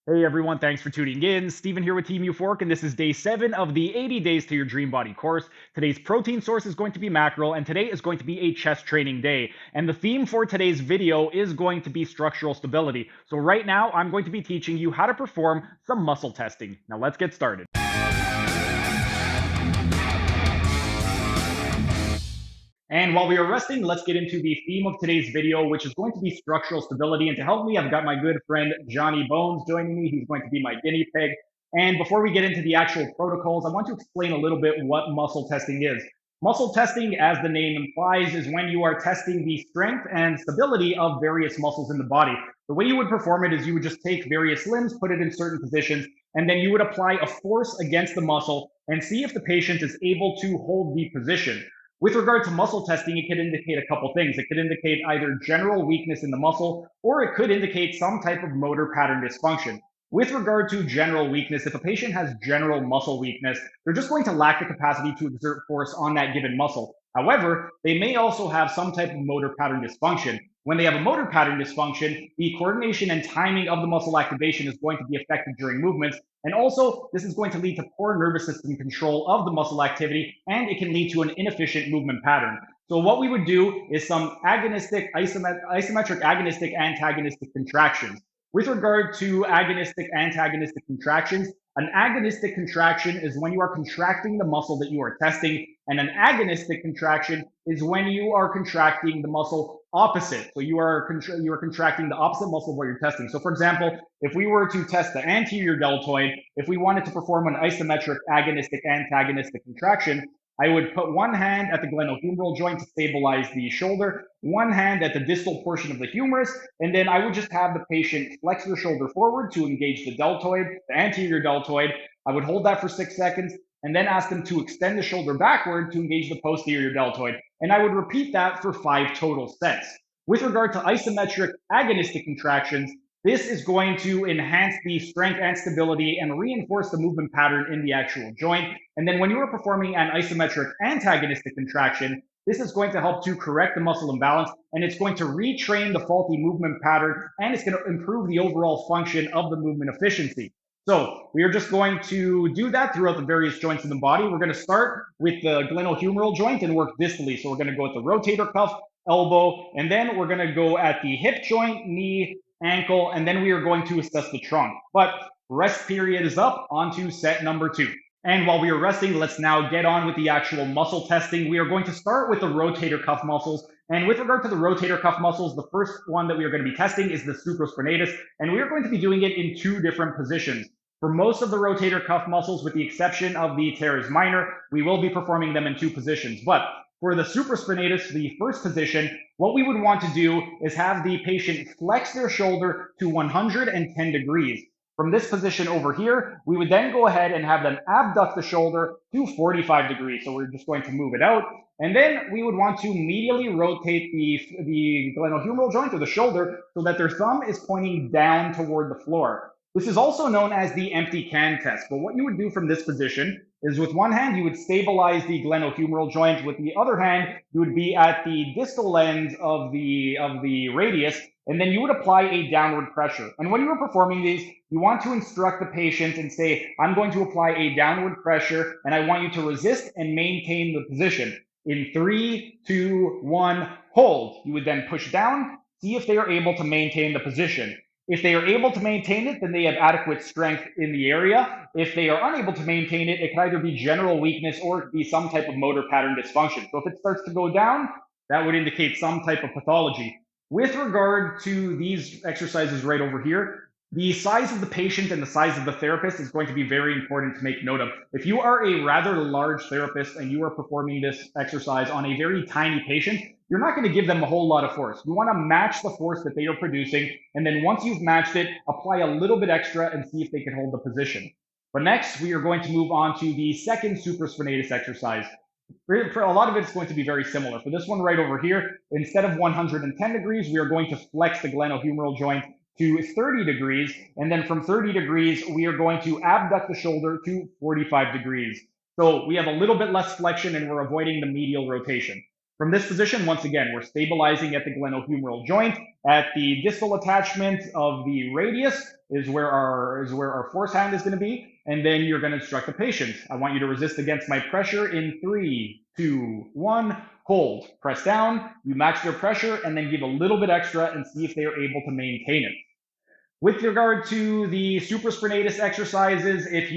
Hey everyone, thanks for tuning in. Steven here with Team Euphoric, and this is day 7 of the 80 Days to Your Dream Body course. Today's protein source is going to be mackerel, and today is going to be a chest training day. And the theme for today's video is going to be structural stability. So right now, I'm going to be teaching you how to perform some muscle testing. Now let's get started. And while we are resting, let's get into the theme of today's video, which is going to be structural stability. And to help me, I've got my good friend Johnny Bones joining me. He's going to be my guinea pig. And before we get into the actual protocols, I want to explain a little bit what muscle testing is. Muscle testing, as the name implies, is when you are testing the strength and stability of various muscles in the body. The way you would perform it is you would just take various limbs, put it in certain positions, and then you would apply a force against the muscle and see if the patient is able to hold the position. With regard to muscle testing, it could indicate a couple things. It could indicate either general weakness in the muscle, or it could indicate some type of motor pattern dysfunction. With regard to general weakness, if a patient has general muscle weakness, they're just going to lack the capacity to exert force on that given muscle. However, they may also have some type of motor pattern dysfunction. When they have a motor pattern dysfunction, the coordination and timing of the muscle activation is going to be affected during movements. And also, this is going to lead to poor nervous system control of the muscle activity, and it can lead to an inefficient movement pattern. So what we would do is some agonistic, isometric agonistic antagonistic contractions. With regard to agonistic antagonistic contractions, an agonistic contraction is when you are contracting the muscle that you are testing, and an agonistic contraction is when you are contracting the muscle opposite. So you are contracting the opposite muscle of what you're testing. So for example, if we were to test the anterior deltoid, if we wanted to perform an isometric agonistic antagonistic contraction, I would put one hand at the glenohumeral joint to stabilize the shoulder, one hand at the distal portion of the humerus, and then I would just have the patient flex their shoulder forward to engage the deltoid, the anterior deltoid. I would hold that for 6 seconds and then ask them to extend the shoulder backward to engage the posterior deltoid. And I would repeat that for 5 total sets. With regard to isometric agonistic contractions, this is going to enhance the strength and stability and reinforce the movement pattern in the actual joint. And then when you are performing an isometric antagonistic contraction, this is going to help to correct the muscle imbalance, and it's going to retrain the faulty movement pattern, and it's going to improve the overall function of the movement efficiency. So we are just going to do that throughout the various joints in the body. We're going to start with the glenohumeral joint and work distally. So we're going to go at the rotator cuff, elbow, and then we're going to go at the hip joint, knee, ankle, and then we are going to assess the trunk. But rest period is up. On to set number 2. And while we are resting, let's now get on with the actual muscle testing. We are going to start with the rotator cuff muscles. And with regard to the rotator cuff muscles, the first one that we are going to be testing is the supraspinatus. And we are going to be doing it in 2 different positions. For most of the rotator cuff muscles, with the exception of the teres minor, we will be performing them in 2 positions. But for the supraspinatus, the first position, what we would want to do is have the patient flex their shoulder to 110 degrees. From this position over here, we would then go ahead and have them abduct the shoulder to 45 degrees. So we're just going to move it out. And then we would want to medially rotate the glenohumeral joint or the shoulder so that their thumb is pointing down toward the floor. This is also known as the empty can test. But what you would do from this position is with one hand, you would stabilize the glenohumeral joint. With the other hand, you would be at the distal end of the radius, and then you would apply a downward pressure. And when you are performing these, you want to instruct the patient and say, I'm going to apply a downward pressure, and I want you to resist and maintain the position. In 3, 2, 1, hold. You would then push down, see if they are able to maintain the position. If they are able to maintain it, then they have adequate strength in the area. If they are unable to maintain it, it can either be general weakness or it could be some type of motor pattern dysfunction. So if it starts to go down, that would indicate some type of pathology. With regard to these exercises right over here, the size of the patient and the size of the therapist is going to be very important to make note of. If you are a rather large therapist and you are performing this exercise on a very tiny patient, you're not going to give them a whole lot of force. You want to match the force that they are producing, and then once you've matched it, apply a little bit extra and see if they can hold the position. But next, we are going to move on to the second supraspinatus exercise. For a lot of it's going to be very similar. For this one right over here, instead of 110 degrees, we are going to flex the glenohumeral joint to 30 degrees, and then from 30 degrees, we are going to abduct the shoulder to 45 degrees. So we have a little bit less flexion and we're avoiding the medial rotation. From this position, once again, we're stabilizing at the glenohumeral joint, at the distal attachment of the radius, is where our force hand is going to be, and then you're going to instruct the patient. I want you to resist against my pressure in 3, 2, 1. Hold, press down, you match their pressure, and then give a little bit extra and see if they are able to maintain it. With regard to the supraspinatus exercises, if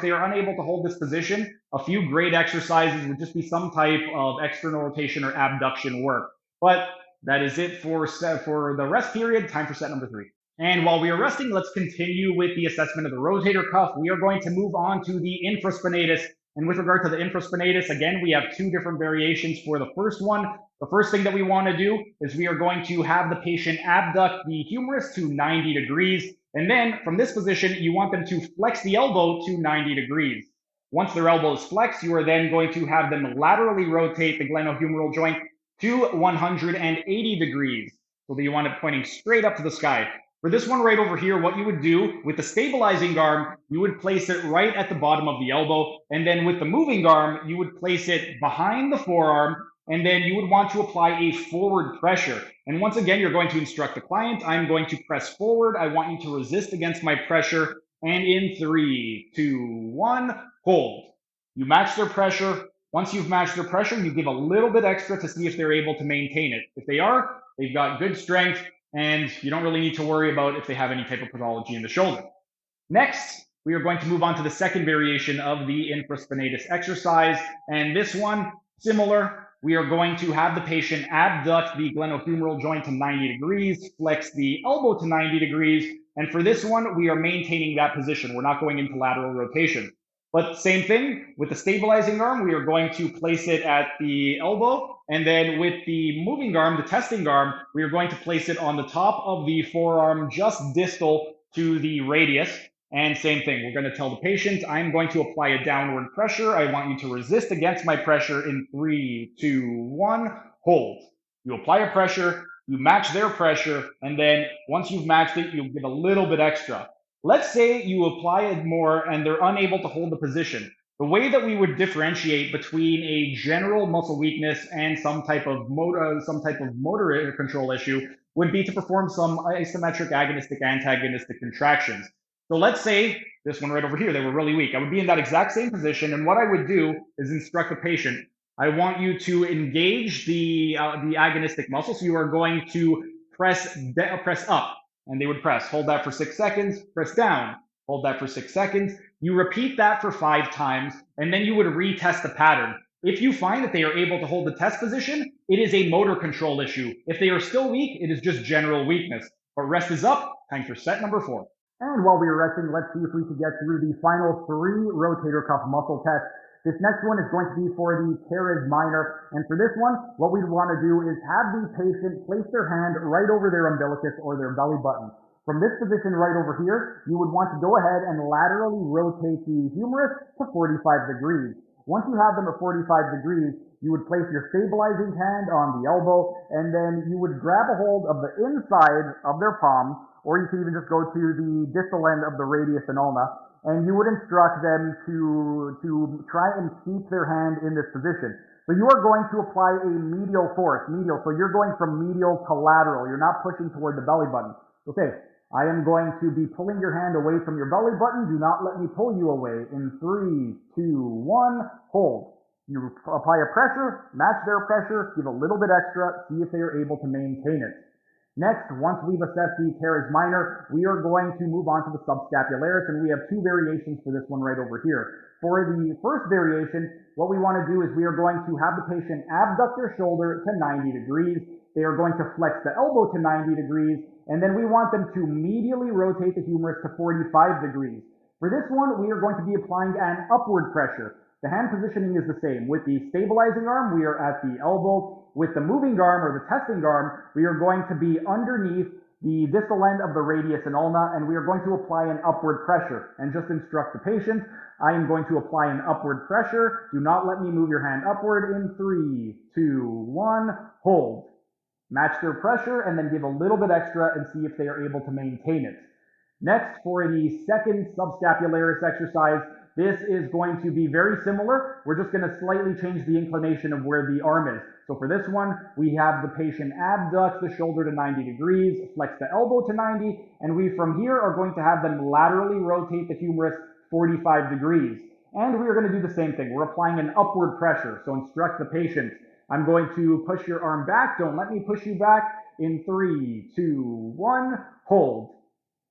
they are unable to hold this position, a few great exercises would just be some type of external rotation or abduction work. But that is it for the rest period. Time for set number 3. And while we are resting, let's continue with the assessment of the rotator cuff. We are going to move on to the infraspinatus. And with regard to the infraspinatus, again, we have 2 different variations for the first one. The first thing that we want to do is we are going to have the patient abduct the humerus to 90 degrees. And then from this position, you want them to flex the elbow to 90 degrees. Once their elbow is flexed, you are then going to have them laterally rotate the glenohumeral joint to 180 degrees. So that you want it pointing straight up to the sky. For this one right over here, what you would do with the stabilizing arm, you would place it right at the bottom of the elbow. And then with the moving arm, you would place it behind the forearm. And then you would want to apply a forward pressure. And once again, you're going to instruct the client. I'm going to press forward. I want you to resist against my pressure. And in 3, 2, 1, hold. You match their pressure. Once you've matched their pressure, you give a little bit extra to see if they're able to maintain it. If they are, they've got good strength. And you don't really need to worry about if they have any type of pathology in the shoulder. Next, we are going to move on to the second variation of the infraspinatus exercise. And this one, similar, we are going to have the patient abduct the glenohumeral joint to 90 degrees, flex the elbow to 90 degrees. And for this one, we are maintaining that position. We're not going into lateral rotation. But same thing, with the stabilizing arm, we are going to place it at the elbow. And then with the moving arm, the testing arm, we are going to place it on the top of the forearm, just distal to the radius. And same thing, we're going to tell the patient, I'm going to apply a downward pressure. I want you to resist against my pressure in 3, 2, 1, hold. You apply a pressure, you match their pressure, and then once you've matched it, you'll give a little bit extra. Let's say you apply it more and they're unable to hold the position. The way that we would differentiate between a general muscle weakness and some type of motor control issue would be to perform some isometric agonistic antagonistic contractions. So let's say this one right over here, they were really weak. I would be in that exact same position, and what I would do is instruct the patient. I want you to engage the agonistic muscle. So you are going to press up. And they would press, hold that for 6 seconds, press down, hold that for 6 seconds. You repeat that for 5 times, and then you would retest the pattern. If you find that they are able to hold the test position, it is a motor control issue. If they are still weak, it is just general weakness. But rest is up, time for set number 4. And while we are resting, let's see if we can get through the final 3 rotator cuff muscle tests. This next one is going to be for the teres minor. And for this one, what we'd want to do is have the patient place their hand right over their umbilicus or their belly button. From this position right over here, you would want to go ahead and laterally rotate the humerus to 45 degrees. Once you have them at 45 degrees, you would place your stabilizing hand on the elbow, and then you would grab a hold of the inside of their palm, or you could even just go to the distal end of the radius and ulna, and you would instruct them to try and keep their hand in this position. So you are going to apply a medial force, so you're going from medial to lateral. You're not pushing toward the belly button. Okay, I am going to be pulling your hand away from your belly button. Do not let me pull you away. In 3, 2, 1, hold. You apply a pressure, match their pressure, give a little bit extra, see if they are able to maintain it. Next, once we've assessed the teres minor, we are going to move on to the subscapularis, and we have 2 variations for this one right over here. For the first variation, what we want to do is we are going to have the patient abduct their shoulder to 90 degrees. They are going to flex the elbow to 90 degrees, and then we want them to medially rotate the humerus to 45 degrees. For this one, we are going to be applying an upward pressure. The hand positioning is the same. With the stabilizing arm, we are at the elbow. With the moving arm or the testing arm, we are going to be underneath the distal end of the radius and ulna, and we are going to apply an upward pressure. And just instruct the patient, I am going to apply an upward pressure. Do not let me move your hand upward. In 3, 2, 1, hold. Match their pressure and then give a little bit extra and see if they are able to maintain it. Next, for the second subscapularis exercise, This is going to be very similar. We're just going to slightly change the inclination of where the arm is. So for this one, we have the patient abduct the shoulder to 90 degrees, flex the elbow to 90, and we from here are going to have them laterally rotate the humerus 45 degrees. And we are going to do the same thing. We're applying an upward pressure. So instruct the patient. I'm going to push your arm back. Don't let me push you back. In 3, 2, 1, hold.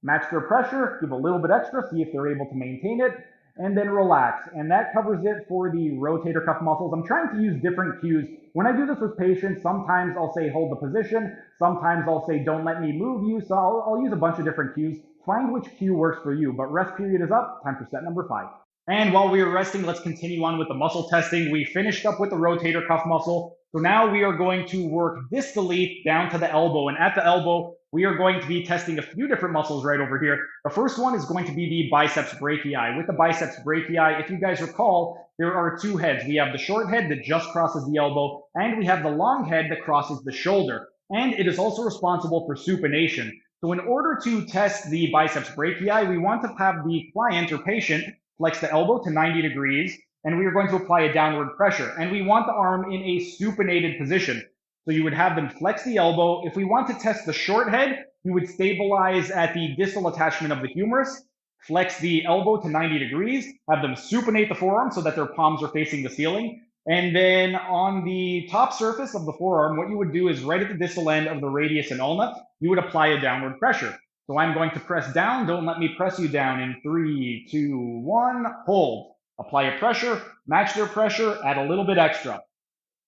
Match their pressure, give a little bit extra, see if they're able to maintain it, and then relax. And that covers it for the rotator cuff muscles. I'm trying to use different cues. When I do this with patients, sometimes I'll say hold the position, sometimes I'll say don't let me move you, so I'll use a bunch of different cues. Find which cue works for you, but rest period is up, time for set number 5. And while we are resting, let's continue on with the muscle testing. We finished up with the rotator cuff muscle. So now we are going to work distally down to the elbow. And at the elbow, we are going to be testing a few different muscles right over here. The first one is going to be the biceps brachii. With the biceps brachii, if you guys recall, there are two heads. We have the short head that just crosses the elbow, and we have the long head that crosses the shoulder. And it is also responsible for supination. So in order to test the biceps brachii, we want to have the client or patient flex the elbow to 90 degrees, and we are going to apply a downward pressure. And we want the arm in a supinated position. So you would have them flex the elbow. If we want to test the short head, you would stabilize at the distal attachment of the humerus, flex the elbow to 90 degrees, have them supinate the forearm so that their palms are facing the ceiling. And then on the top surface of the forearm, what you would do is right at the distal end of the radius and ulna, you would apply a downward pressure. So I'm going to press down. Don't let me press you down. In 3, 2, 1, hold. Apply a pressure, match their pressure, add a little bit extra.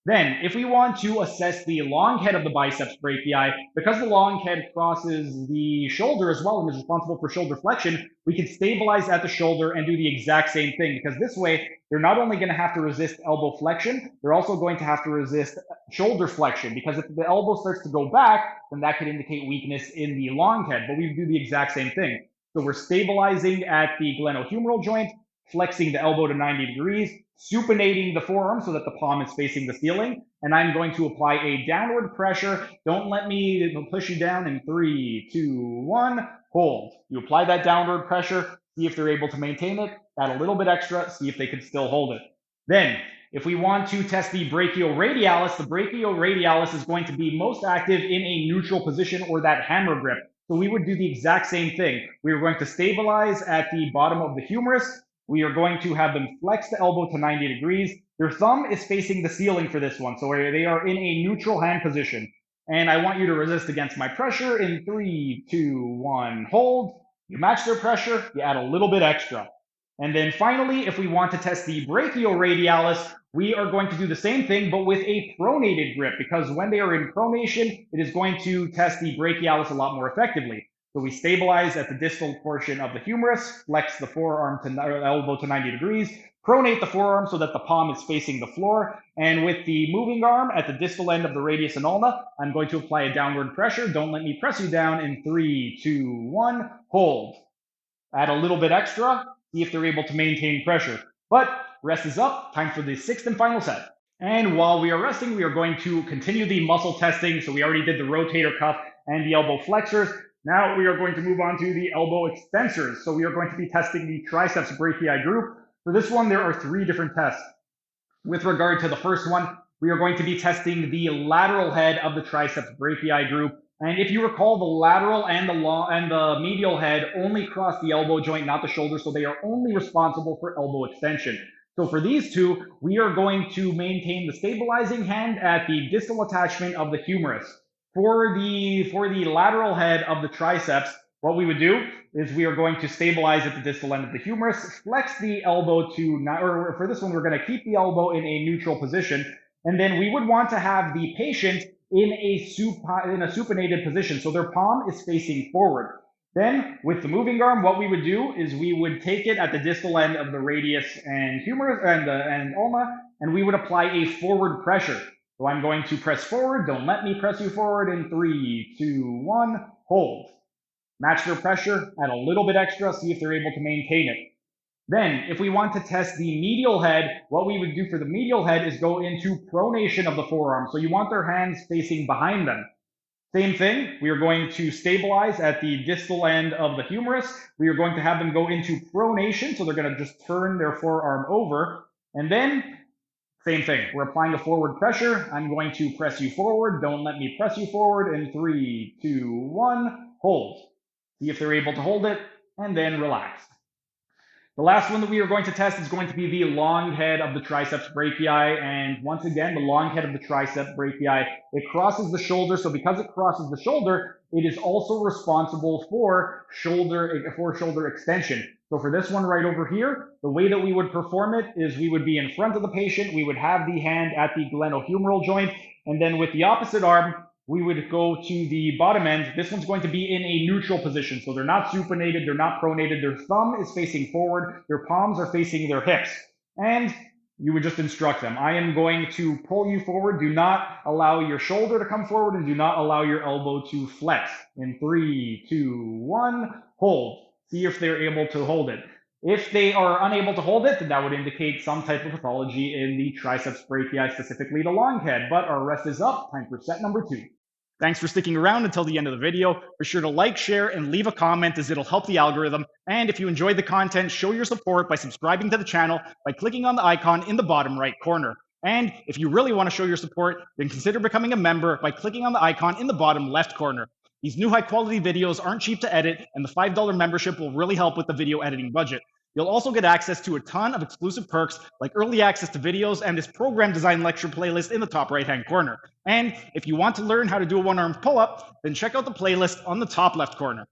Then, if we want to assess the long head of the biceps brachii, because the long head crosses the shoulder as well and is responsible for shoulder flexion, we can stabilize at the shoulder and do the exact same thing, because this way, they're not only going to have to resist elbow flexion, they're also going to have to resist shoulder flexion, because if the elbow starts to go back, then that could indicate weakness in the long head, but we do the exact same thing. So we're stabilizing at the glenohumeral joint, flexing the elbow to 90 degrees, supinating the forearm so that the palm is facing the ceiling, and I'm going to apply a downward pressure. Don't let me push you down. In 3, 2, 1, hold. You apply that downward pressure, see if they're able to maintain it, add a little bit extra, see if they can still hold it. Then, if we want to test the brachioradialis is going to be most active in a neutral position or that hammer grip. So we would do the exact same thing. We are going to stabilize at the bottom of the humerus. We are going to have them flex the elbow to 90 degrees. Their thumb is facing the ceiling for this one, so they are in a neutral hand position. And I want you to resist against my pressure. In 3, 2, 1, hold. You match their pressure, you add a little bit extra. And then finally, if we want to test the brachioradialis, we are going to do the same thing, but with a pronated grip, because when they are in pronation, it is going to test the brachialis a lot more effectively. So we stabilize at the distal portion of the humerus, flex the forearm to elbow to 90 degrees, pronate the forearm so that the palm is facing the floor. And with the moving arm at the distal end of the radius and ulna, I'm going to apply a downward pressure. Don't let me press you down. In 3, 2, 1, hold. Add a little bit extra, see if they're able to maintain pressure. But rest is up, time for the 6th and final set. And while we are resting, we are going to continue the muscle testing. So we already did the rotator cuff and the elbow flexors. Now we are going to move on to the elbow extensors. So we are going to be testing the triceps brachii group. For this one, there are 3 different tests. With regard to the first one, we are going to be testing the lateral head of the triceps brachii group. And if you recall, the lateral and the medial head only cross the elbow joint, not the shoulder, so they are only responsible for elbow extension. So for these two, we are going to maintain the stabilizing hand at the distal attachment of the humerus. For the lateral head of the triceps, what we would do is we are going to stabilize at the distal end of the humerus, flex the elbow or for this one, we're going to keep the elbow in a neutral position, and then we would want to have the patient in a supinated position, so their palm is facing forward. Then, with the moving arm, what we would do is we would take it at the distal end of the radius and humerus and ulna, and we would apply a forward pressure. So I'm going to press forward. Don't let me press you forward. In 3, 2, 1, hold. Match their pressure, add a little bit extra, see if they're able to maintain it. Then, if we want to test the medial head, what we would do for the medial head is go into pronation of the forearm. So you want their hands facing behind them. Same thing, we are going to stabilize at the distal end of the humerus. We are going to have them go into pronation, so they're going to just turn their forearm over. And then, same thing, we're applying a forward pressure. I'm going to press you forward. Don't let me press you forward. In 3, 2, 1, hold. See if they're able to hold it, and then relax. The last one that we are going to test is going to be the long head of the triceps brachii. And once again, the long head of the triceps brachii, it crosses the shoulder. So because it crosses the shoulder, it is also responsible for shoulder extension. So for this one right over here, the way that we would perform it is we would be in front of the patient. We would have the hand at the glenohumeral joint. And then with the opposite arm, we would go to the bottom end. This one's going to be in a neutral position. So they're not supinated, they're not pronated. Their thumb is facing forward. Their palms are facing their hips. And you would just instruct them. I am going to pull you forward. Do not allow your shoulder to come forward and do not allow your elbow to flex. In 3, 2, 1, hold. See if they're able to hold it. If they are unable to hold it, then that would indicate some type of pathology in the triceps brachii, specifically the long head. But our rest is up. Time for set number 2. Thanks for sticking around until the end of the video. Be sure to like, share, and leave a comment as it'll help the algorithm. And if you enjoyed the content, show your support by subscribing to the channel by clicking on the icon in the bottom right corner. And if you really want to show your support, then consider becoming a member by clicking on the icon in the bottom left corner. These new high-quality videos aren't cheap to edit, and the $5 membership will really help with the video editing budget. You'll also get access to a ton of exclusive perks like early access to videos and this program design lecture playlist in the top right-hand corner. And if you want to learn how to do a one-armed pull-up, then check out the playlist on the top left corner.